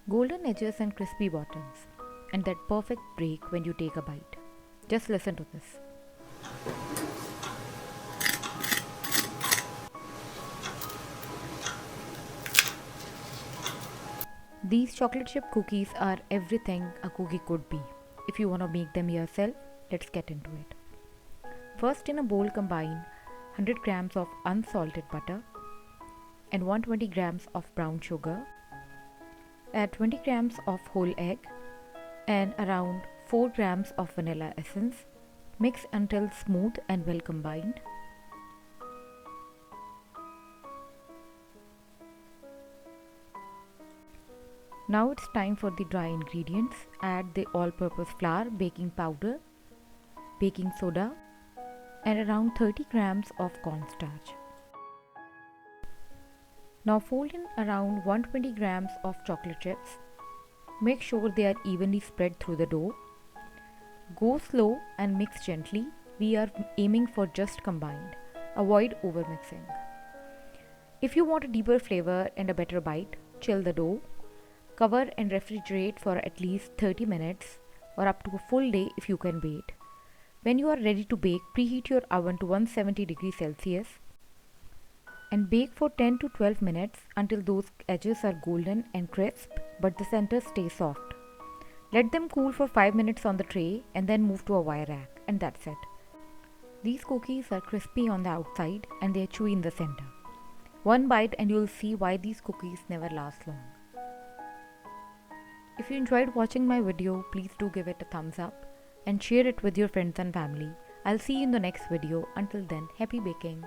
Golden edges and crispy bottoms, and that perfect break when you take a bite. Just listen to this. These chocolate chip cookies are everything a cookie could be. If you want to make them yourself, let's get into it. First, in a bowl, combine 100 grams of unsalted butter and 120 grams of brown sugar. Add 20 grams of whole egg and around 4 grams of vanilla essence. Mix until smooth and well combined. Now it's time for the dry ingredients. Add the all-purpose flour, baking powder, baking soda, and around 30 grams of cornstarch. Now fold in around 120 grams of chocolate chips. Make sure they are evenly spread through the dough. Go slow and mix gently. We are aiming for just combined. Avoid overmixing. If you want a deeper flavor and a better bite, chill the dough. Cover and refrigerate for at least 30 minutes or up to a full day if you can wait. When you are ready to bake, preheat your oven to 170 degrees Celsius and bake for 10 to 12 minutes until those edges are golden and crisp but the center stays soft. Let them cool for 5 minutes on the tray and then move to a wire rack, and that's it. These cookies are crispy on the outside and they are chewy in the center. One bite and you'll see why these cookies never last long. If you enjoyed watching my video, please do give it a thumbs up and share it with your friends and family. I'll see you in the next video. Until then, happy baking.